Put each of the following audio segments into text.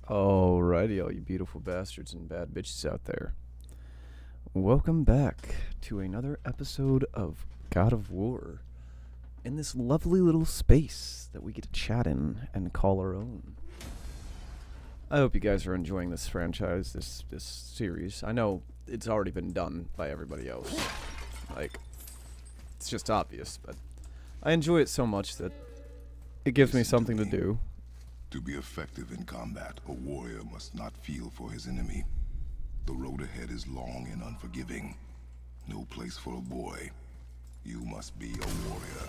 Alrighty, all you beautiful bastards and bad bitches out there. Welcome back to another episode of God of War in this lovely little space that we get to chat in and call our own. I hope you guys are enjoying this franchise, this series. I know it's already been done by everybody else. Like, it's just obvious, but I enjoy it so much that it gives me something to do. To be effective in combat, a warrior must not feel for his enemy. The road ahead is long and unforgiving. No place for a boy. You must be a warrior.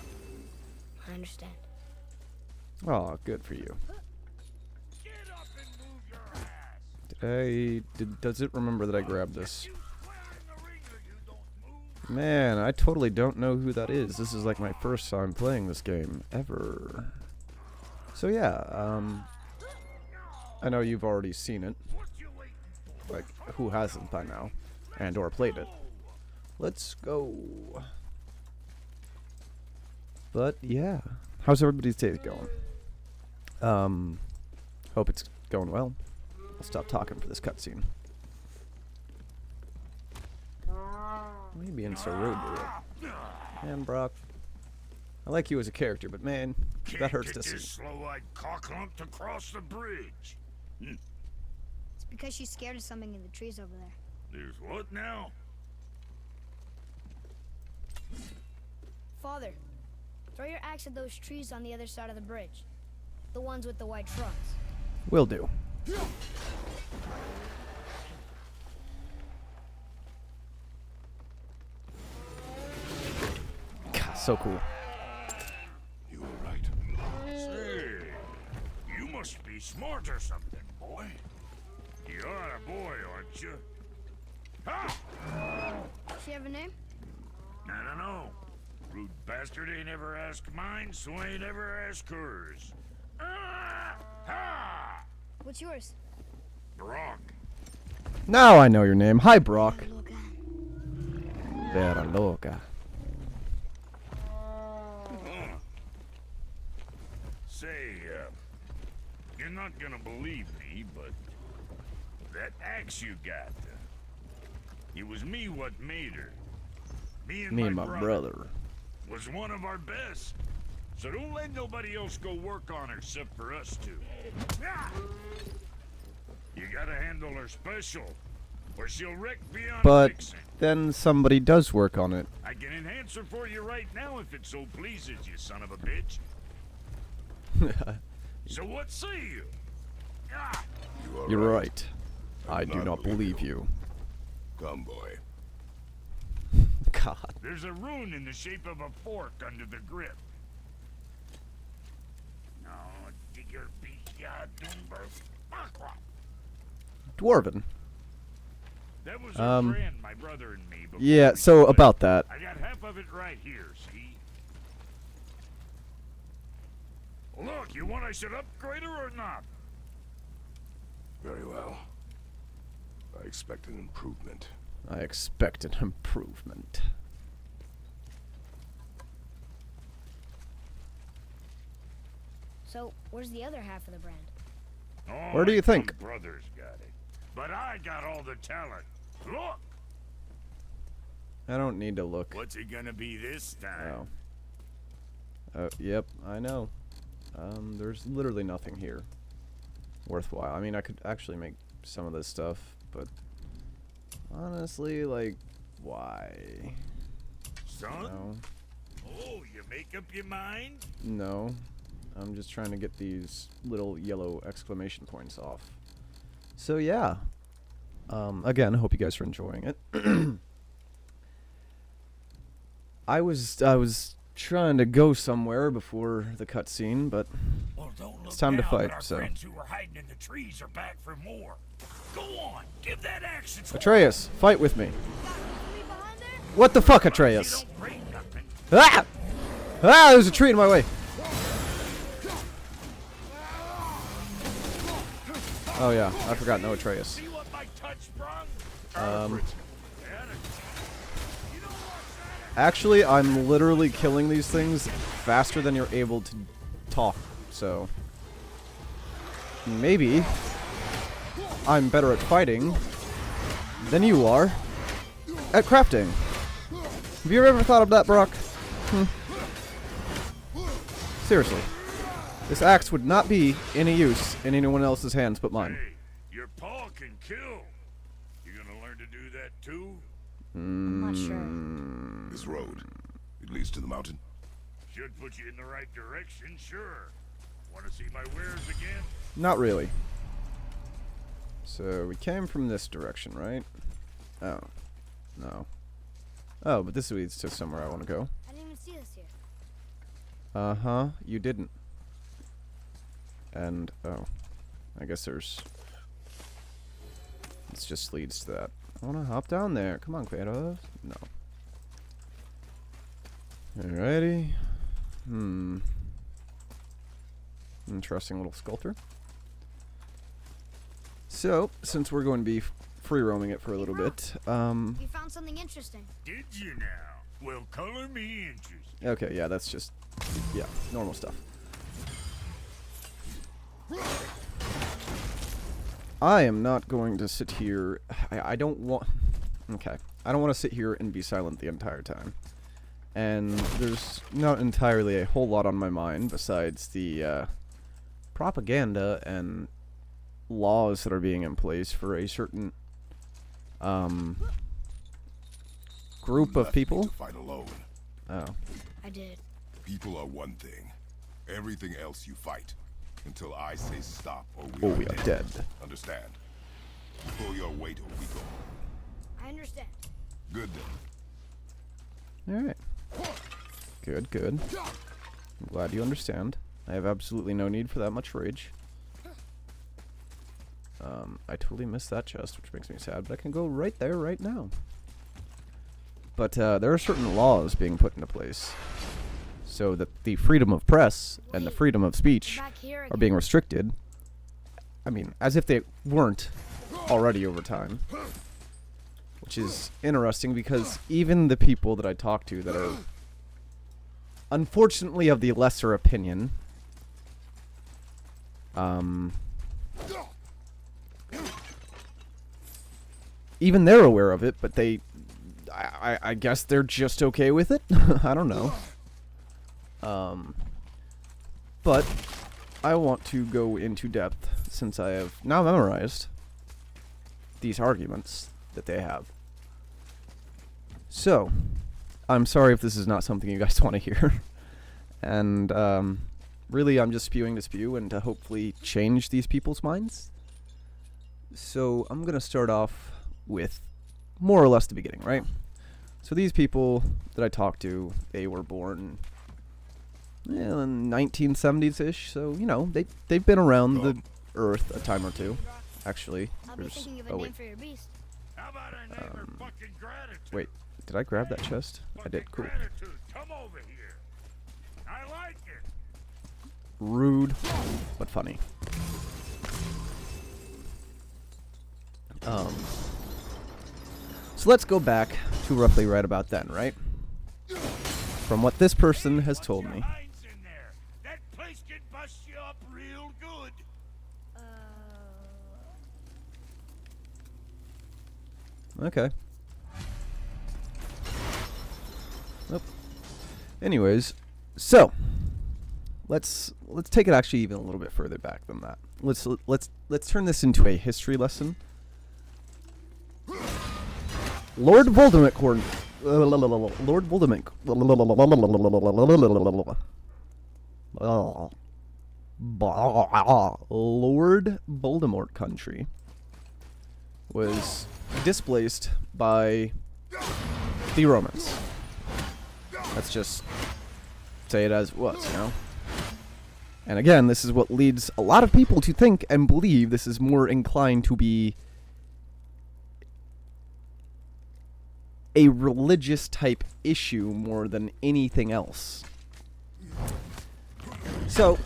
I understand. Oh, good for you. Get up and move your ass. Does it remember that I grabbed this? You swear in the ring or you don't move. Man, I totally don't know who that is. This is like my first time playing this game ever. So yeah, I know you've already seen it. Like, who hasn't by now? And or played it. Let's go. But yeah, how's everybody's day going? Hope it's going well. I'll stop talking for this cutscene. Why are you being so rude to it? Man, Brock, I like you as a character, but man, that hurts to see. This slow-eyed cocklump to cross the bridge. It's because she's scared of something in the trees over there. There's what now? Father, throw your axe at those trees on the other side of the bridge. The ones with the white trunks. Will do. God, so cool. You were right. Say, you must be smart or something, boy. You are a boy, aren't you? Ha! Does she have a name? I don't know. Rude bastard ain't ever asked mine, so ain't ever asked hers. Ha! What's yours? Brock. Now I know your name. Hi, Brock. Vera loca. Say, you're not gonna believe me, but that axe you got, it was me what made her. Me and my brother was one of our best. So don't let nobody else go work on her except for us two. You gotta handle her special, or she'll wreck beyond But fixing. then somebody does work on it. I can enhance her for you right now if it so pleases you, son of a bitch. So what say you? Ah! You're right. I do not believe you. Come, boy. God. There's a rune in the shape of a fork under the grip. No, digger beast, Dwarven. That was our friend, my brother and me. Before Yeah, we so split. about that. I got half of it right here, see? Look, you want I should upgrade her or not? Very well. I expect an improvement. I expect an improvement. So, where's the other half of the brand? Oh, Where do you my think? dumb brother's got it. But I got all the talent. Look! I don't need to look. What's it gonna be this time? Oh. Yep, I know. There's literally nothing here worthwhile. I mean, I could actually make some of this stuff, but honestly, like, why? Son? No. Oh, you make up your mind? No. I'm just trying to get these little yellow exclamation points off. So yeah. Again, I hope you guys are enjoying it. I was trying to go somewhere before the cutscene, but Well, don't look it's time to now, fight, but our so. friends who were hiding in the trees are back for more. Go on, give that axe its Atreus, fight with me. Somebody behind there? What the fuck, You Atreus? don't break nothing. Ah! Ah, there's a tree in my way. Oh yeah, I forgot, no Atreus. See what my touch brought? Actually, I'm literally killing these things faster than you're able to talk, so maybe I'm better at fighting than you are at crafting. Have you ever thought of that, Brock? Seriously. This axe would not be any use in anyone else's hands but mine. Hey, your paw can kill. You gonna learn to do that too? I'm not sure. This road, it leads to the mountain. Should put you in the right direction, sure. Want to see my wares again? Not really. So we came from this direction, right? Oh. No. Oh, but this leads to somewhere I want to go. I didn't even see this here. Uh-huh. You didn't. And, oh. I guess there's... This just leads to that. I want to hop down there. Come on, Kratos. No. Alrighty. Interesting little sculpture. So, since we're going to be free roaming it for a little bit, You found something interesting. Did you now? Well, color me interested. okay, yeah, that's just, yeah, normal stuff. I am not going to sit here. I don't want. Okay, I don't want to sit here and be silent the entire time. And there's not entirely a whole lot on my mind besides the propaganda and laws that are being in place for a certain group You of left me people. to fight alone. Oh, I did. People are one thing. Everything else you fight. Until I say stop or we we are dead. Understand? Pull your weight or we go. I understand. Good then. all right. Good, good. I'm glad you understand. I have absolutely no need for that much rage. I totally missed that chest, which makes me sad, but I can go right there right now. But there are certain laws being put into place so that the freedom of press and the freedom of speech Back here are again. being restricted. I mean, as if they weren't already over time. Which is interesting because even the people that I talk to that are unfortunately of the lesser opinion, even they're aware of it, but I guess they're just okay with it. I don't know. But I want to go into depth since I have now memorized these arguments that they have. So, I'm sorry if this is not something you guys want to hear. And really I'm just spewing to spew and to hopefully change these people's minds. So I'm going to start off with more or less the beginning, right? So these people that I talked to, they were born in 1970s-ish, so, you know, they've been around the Earth a time or two, actually. I'll be thinking of a name for your beast. How about I name her fucking gratitude? Wait, did I grab that chest? I did, cool. Gratitude, come over here. I like it. Rude, but funny. So let's go back to roughly right about then, right? From what this person has told me. Hinds in there. That place can bust you up real good. Okay. Nope. Anyways, so let's take it actually even a little bit further back than that. Let's turn this into a history lesson. Lord Voldemort. Lord Voldemort. Lord Voldemort country was displaced by the Romans. Let's just say it as it was, you know? And again, this is what leads a lot of people to think and believe this is more inclined to be a religious type issue more than anything else. So,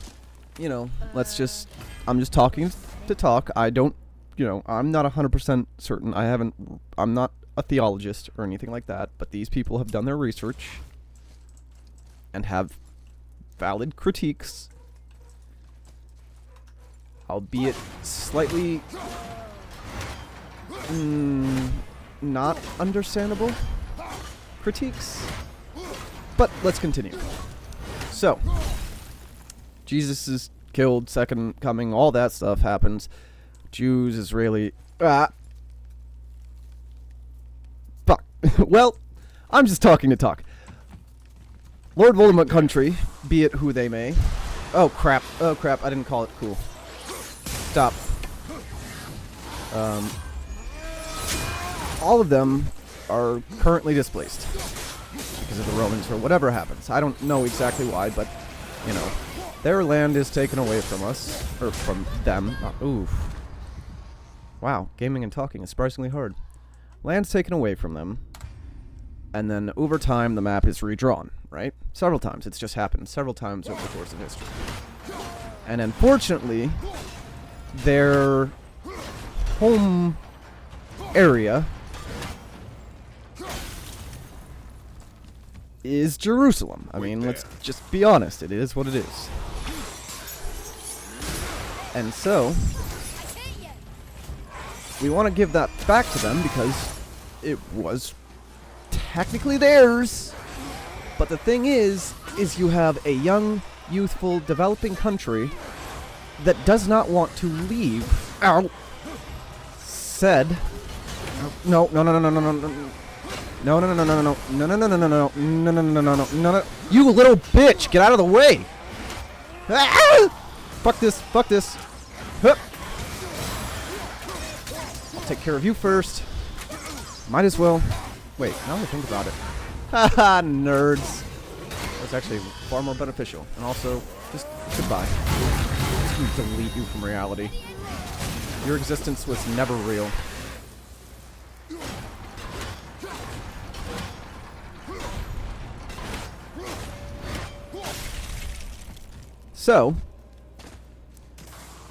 you know, I'm just talking to talk. I don't, you know, I'm not 100% certain. I'm not a theologist or anything like that, but these people have done their research and have valid critiques, albeit slightly not understandable critiques. But let's continue. So, Jesus is killed, second coming, all that stuff happens. Jews, Israeli... Fuck. Well, I'm just talking to talk. Lord Voldemort country, be it who they may. Oh crap, I didn't call it cool. Stop. All of them are currently displaced because of the Romans or whatever happens. I don't know exactly why, but, you know, their land is taken away from us, or from them. Oof. Wow, gaming and talking is surprisingly hard. Land's taken away from them, and then over time the map is redrawn, right? Several times. It's just happened several times over the course of history. And unfortunately, their home area is Jerusalem. I mean, let's just be honest. It is what it is. And so, we want to give that back to them because it was technically theirs. But the thing is you have a young, youthful, developing country that does not want to leave. Ow. Said. No. No. You little bitch, get out of the way. Fuck this. Hup. I'll take care of you first. Might as well. Wait, now that I think about it. Haha, nerds. That's actually far more beneficial. And also, just goodbye. Just delete you from reality. Your existence was never real. So,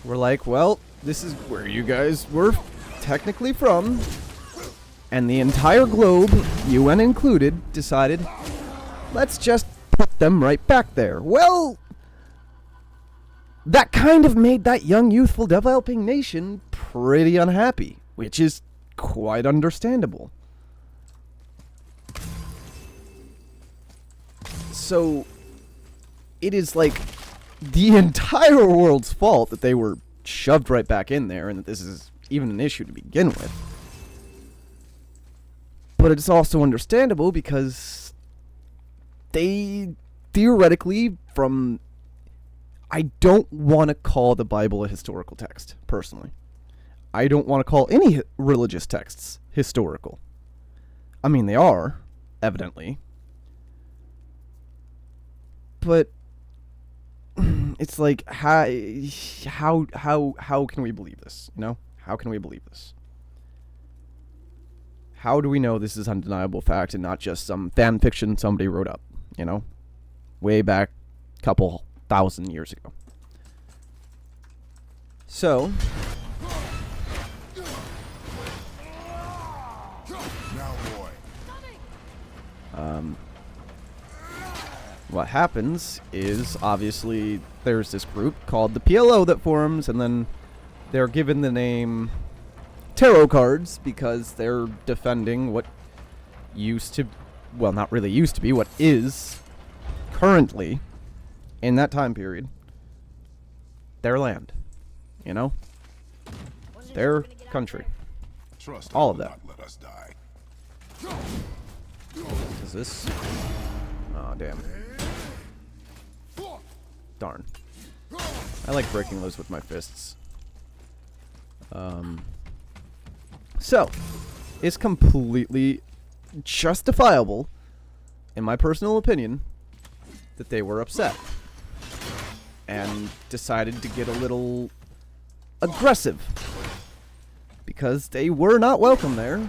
we're like, well, this is where you guys were technically from. And the entire globe, UN included, decided, let's just put them right back there. Well, that kind of made that young, youthful, developing nation pretty unhappy, which is quite understandable. So, it is like the entire world's fault that they were shoved right back in there and that this is even an issue to begin with. But it's also understandable because they theoretically I don't want to call the Bible a historical text, personally. I don't want to call any religious texts historical. I mean, they are, evidently. But it's like, how can we believe this? You know? How can we believe this? How do we know this is undeniable fact and not just some fan fiction somebody wrote up, you know? Way back a couple thousand years ago. So, what happens is, obviously, there's this group called the PLO that forms, and then they're given the name tarot cards because they're defending what used to, well, not really used to be, what is currently, in that time period, their land, you know? Their country. Trust all of that. not let us die. Is this? Oh, damn. Darn. I like breaking those with my fists. So, it's completely justifiable, in my personal opinion, that they were upset. And decided to get a little aggressive. Because they were not welcome there.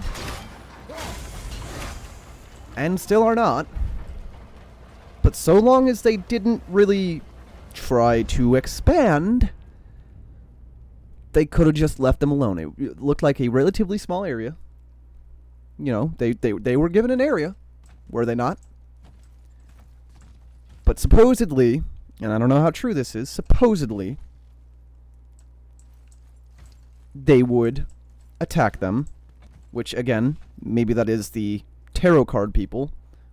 And still are not. But so long as they didn't really try to expand, they could have just left them alone. It looked like a relatively small area. You know, they were given an area, were they not? But supposedly, and I don't know how true this is, supposedly, they would attack them which, again, maybe that is the tarot card people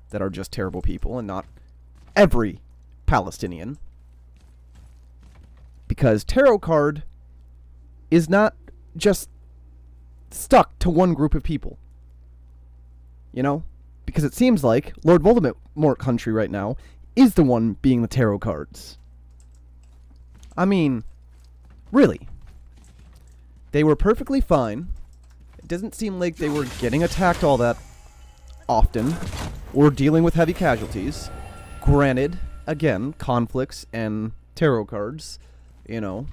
that are just terrible people and not every Palestinian. Because tarot card is not just stuck to one group of people. You know? Because it seems like Lord Voldemort country right now is the one being the tarot cards. I mean, really. They were perfectly fine. It doesn't seem like they were getting attacked all that often or dealing with heavy casualties. Granted, again, conflicts and tarot cards, you know,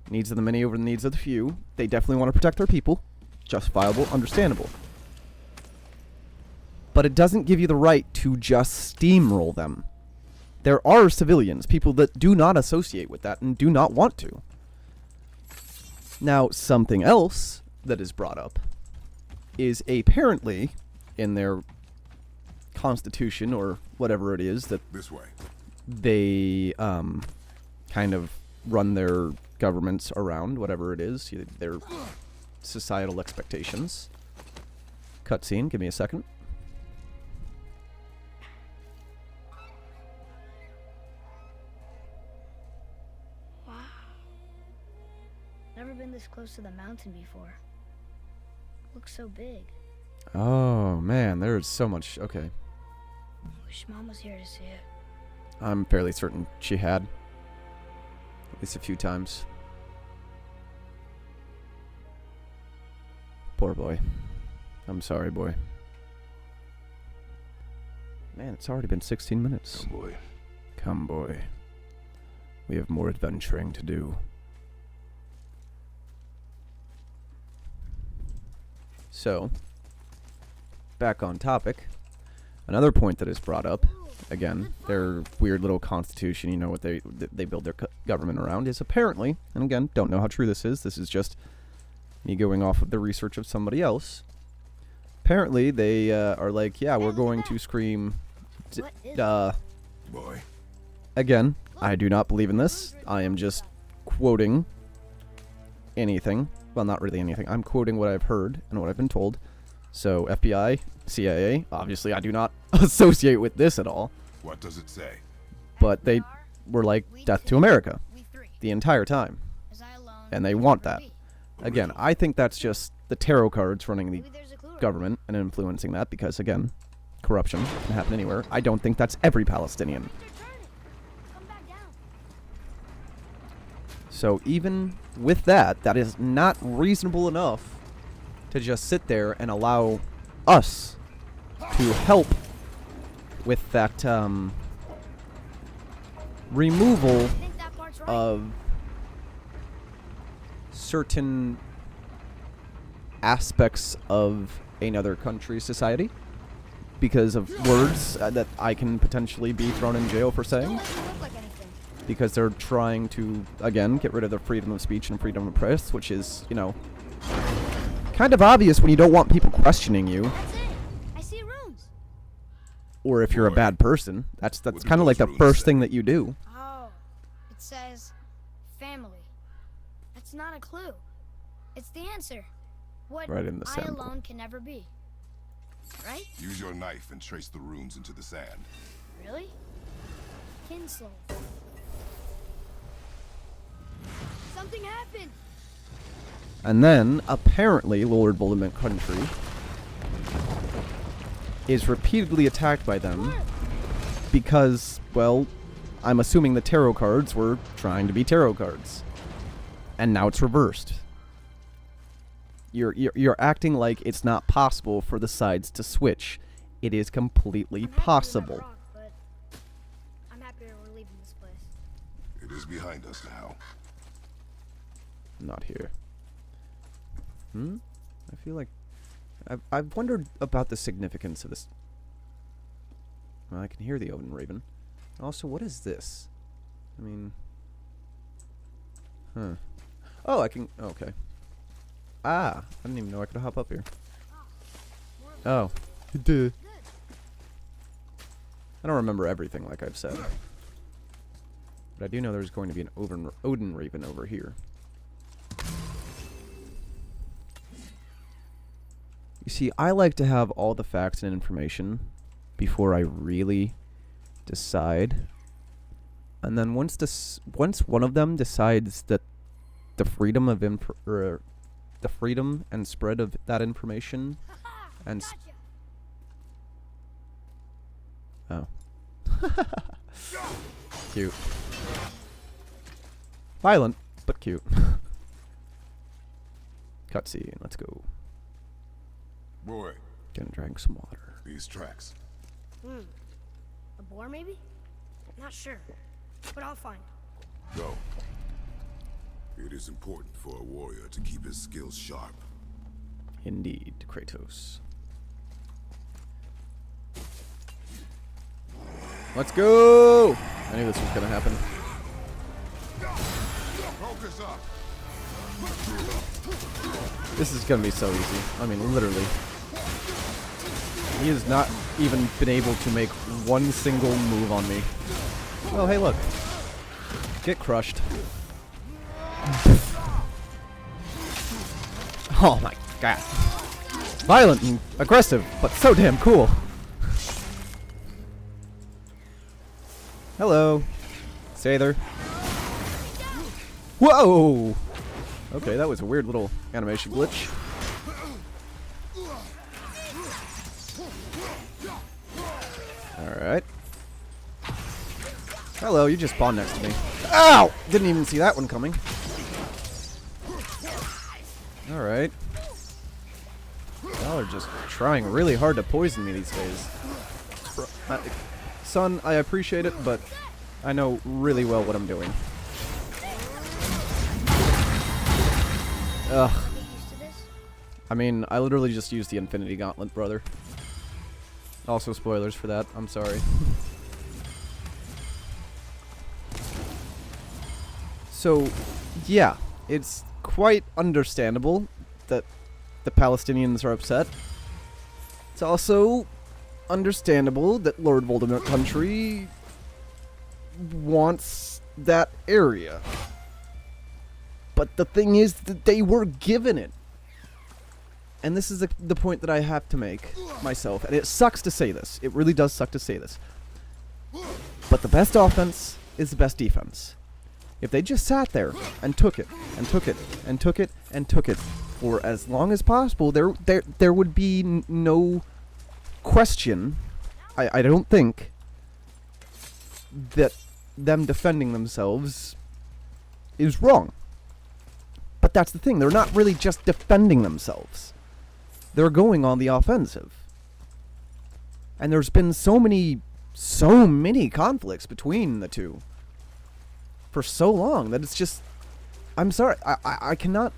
needs of the many over the needs of the few. They definitely want to protect their people. Justifiable, understandable. But it doesn't give you the right to just steamroll them. There are civilians, people that do not associate with that and do not want to. Now, something else that is brought up is apparently in their constitution or whatever it is that This way. they kind of run their governments around, whatever it is, their societal expectations. Cutscene, give me a second. Never been this close to the mountain before. Looks so big. Oh, man, there's so much. Okay. Wish Mom was here to see it. I'm fairly certain she had. At least a few times. Poor boy. I'm sorry, boy. Man, it's already been 16 minutes. Come, boy. Come, boy. We have more adventuring to do. So, back on topic. Another point that is brought up, again, their weird little constitution, you know, what they build their government around, is apparently, and again, don't know how true this is just me going off of the research of somebody else. Apparently, they are like, yeah, we're going to scream, Boy. again, I do not believe in this. I am just quoting anything. Well, not really anything. I'm quoting what I've heard and what I've been told. So, FBI, CIA, obviously I do not associate with this at all. What does it say? But they were like, death to America the entire time. And they want that. Again, I think that's just the tarot cards running the government and influencing that because, again, corruption can happen anywhere. I don't think that's every Palestinian. So even with that, that is not reasonable enough to just sit there and allow us to help with that removal of certain aspects of another country's society because of words that I can potentially be thrown in jail for saying. Because they're trying to, again, get rid of the freedom of speech and freedom of press, which is, you know, kind of obvious when you don't want people questioning you. That's it. I see runes. Or if you're a bad person. That's kind of like the first thing that you do. Oh, it says family. That's not a clue. It's the answer. What Right in the I sample. alone can never be. Right? Use your knife and trace the runes into the sand. Really? Kinslow. Something happened. And then, apparently, Lord Voldemort country is repeatedly attacked by them because, well, I'm assuming the tarot cards were trying to be tarot cards. And now it's reversed. You're acting like it's not possible for the sides to switch. It is completely I'm happy we possible. went wrong, but I'm happier we're leaving this place. It is behind us now. Not here. I feel like I've wondered about the significance of this. Well, I can hear the Odin Raven. Also, what is this? I mean, oh, I can. Okay. Ah, I didn't even know I could hop up here. Oh, duh. I don't remember everything, like I've said, but I do know there's going to be an Odin Raven over here. You see, I like to have all the facts and information before I really decide. And then once one of them decides that the freedom of the freedom and spread of that information and oh. Cute. Violent, but cute. Cutscene, let's go. Boy, Gonna drink some water. these tracks. A boar, maybe? Not sure, but I'll find it. Go. It is important for a warrior to keep his skills sharp. Indeed, Kratos. Let's go! I knew this was gonna happen. Focus up. This is gonna be so easy. I mean, literally. He has not even been able to make one single move on me. Oh, hey, look. Get crushed. Oh my god. Violent and aggressive, but so damn cool. Hello. Sather. Whoa! Okay, that was a weird little animation glitch. Alright. Hello, you just spawned next to me. Ow! Didn't even see that one coming. Alright. Y'all are just trying really hard to poison me these days. Son, I appreciate it, but I know really well what I'm doing. Ugh. I mean, I literally just used the Infinity Gauntlet, brother. Also, spoilers for that. I'm sorry. So, yeah, it's quite understandable that the Palestinians are upset. It's also understandable that Lord Voldemort Country wants that area. But the thing is that they were given it. And this is the point that I have to make myself. And it sucks to say this. It really does suck to say this. But the best offense is the best defense. If they just sat there and took it, and took it, and took it, and took it for as long as possible, there would be no question, I don't think, that them defending themselves is wrong. But that's the thing. They're not really just defending themselves. They're going on the offensive. And there's been so many conflicts between the two for so long that it's just... I'm sorry. I cannot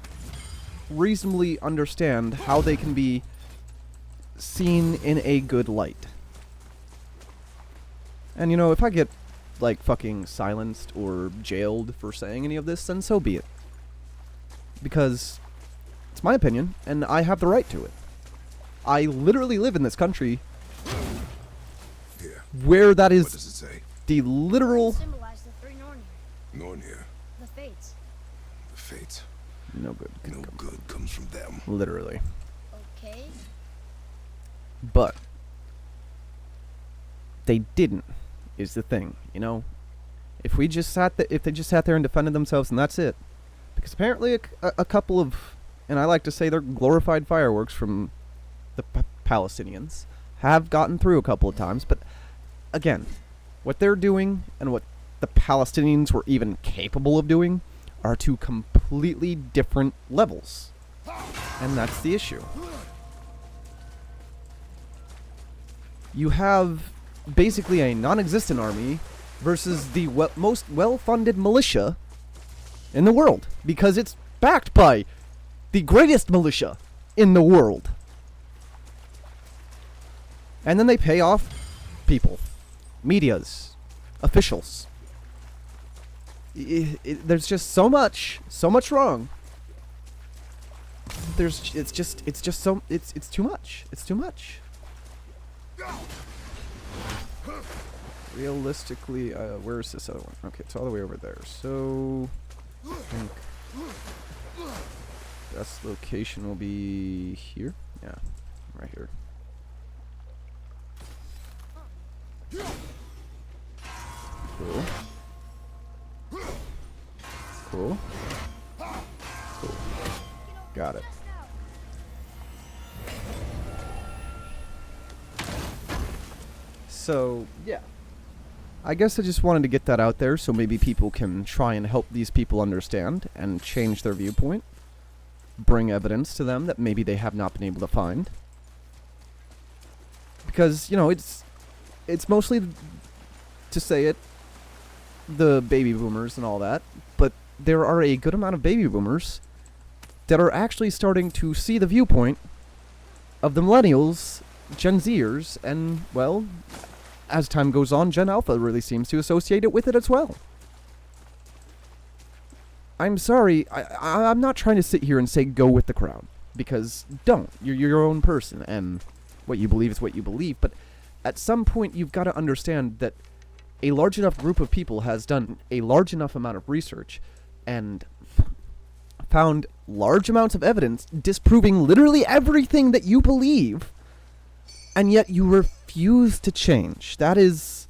reasonably understand how they can be seen in a good light. And, you know, if I get, like, fucking silenced or jailed for saying any of this, then so be it. Because it's my opinion, and I have the right to it. I literally live in this country where that is What does it say? the literal... Symbolize the three Nornir. Nornir. The fates. The fates. No good. No good comes from them. Literally. Okay. But they didn't, is the thing, you know? If they just sat there and defended themselves and that's it. Because apparently a couple of, and I like to say they're glorified fireworks from the Palestinians, have gotten through a couple of times. But again, what they're doing and what the Palestinians were even capable of doing are two completely different levels. And that's the issue. You have basically a non-existent army versus the most well-funded militia in the world, because it's backed by the greatest militia in the world. And then they pay off people, medias, officials. There's just so much wrong. It's too much. It's too much. Realistically, where is this other one? Okay, it's all the way over there. So, I think best location will be here. Yeah. right here. Cool. Cool. Cool. Got it. So, yeah. I guess I just wanted to get that out there so maybe people can try and help these people understand and change their viewpoint. Bring evidence to them that maybe they have not been able to find. Because, you know, it's mostly, to say it, the baby boomers and all that, but there are a good amount of baby boomers that are actually starting to see the viewpoint of the millennials, Gen Zers, and, well, as time goes on, Gen Alpha really seems to associate it with it as well. I'm sorry, I'm not trying to sit here and say go with the crowd, because don't. You're your own person, and what you believe is what you believe, but at some point you've got to understand that a large enough group of people has done a large enough amount of research and found large amounts of evidence disproving literally everything that you believe, and yet you refuse to change. That is...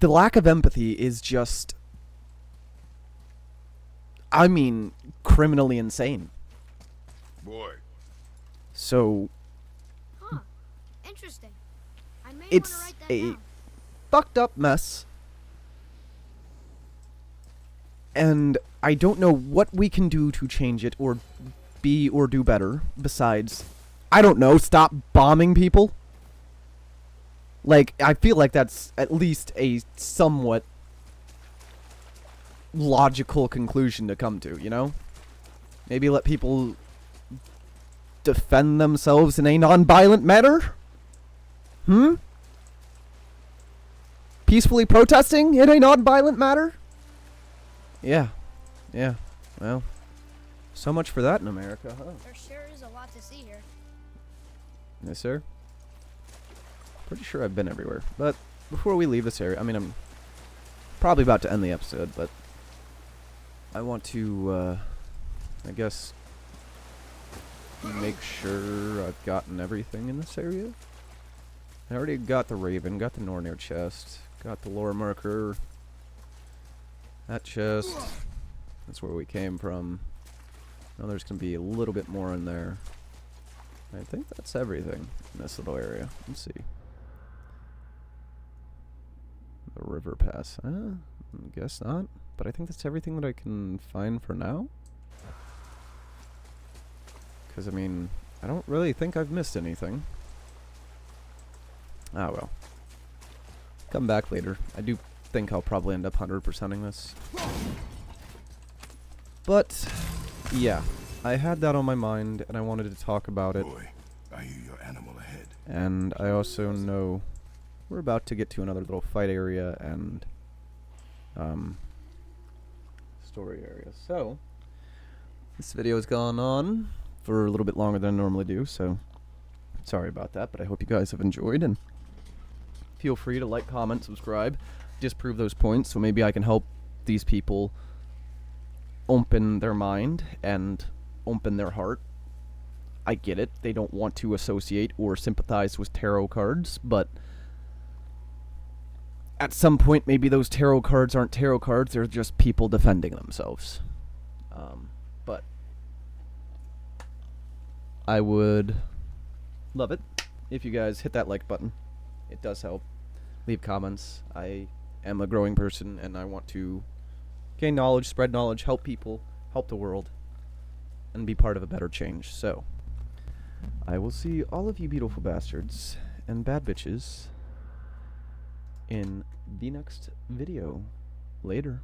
The lack of empathy is just... I mean, criminally insane. Boy. So... Huh. Interesting. I may It's want to write that a down. fucked up mess. And I don't know what we can do to change it or be or do better besides, I don't know, stop bombing people. Like, I feel like that's at least a somewhat logical conclusion to come to, you know? Maybe let people defend themselves in a non-violent manner? Peacefully protesting in a non-violent manner? Yeah. Yeah. Well, so much for that in America, huh? There sure is a lot to see here. Yes, sir. Pretty sure I've been everywhere. But before we leave this area, I mean, I'm probably about to end the episode, but I want to, I guess, make sure I've gotten everything in this area. I already got the Raven, got the Nornir chest, got the lore marker, that chest. That's where we came from. Now there's going to be a little bit more in there. I think that's everything in this little area. Let's see. The river pass. Guess not. But I think that's everything that I can find for now. Because, I mean, I don't really think I've missed anything. Ah, well. Come back later. I do think I'll probably end up 100%ing this. But, yeah. I had that on my mind, and I wanted to talk about it. Boy, I hear your animal ahead. And I also know we're about to get to another little fight area and story area. So, this video has gone on for a little bit longer than I normally do, so sorry about that, but I hope you guys have enjoyed, and feel free to like, comment, subscribe, disprove those points, so maybe I can help these people open their mind and open their heart. I get it, they don't want to associate or sympathize with tarot cards, but at some point maybe those tarot cards aren't tarot cards, they're just people defending themselves. But I would love it if you guys hit that like button. It does help. Leave comments. I am a growing person and I want to gain knowledge, spread knowledge, help people, help the world, and be part of a better change. So, I will see all of you beautiful bastards and bad bitches in the next video. Later.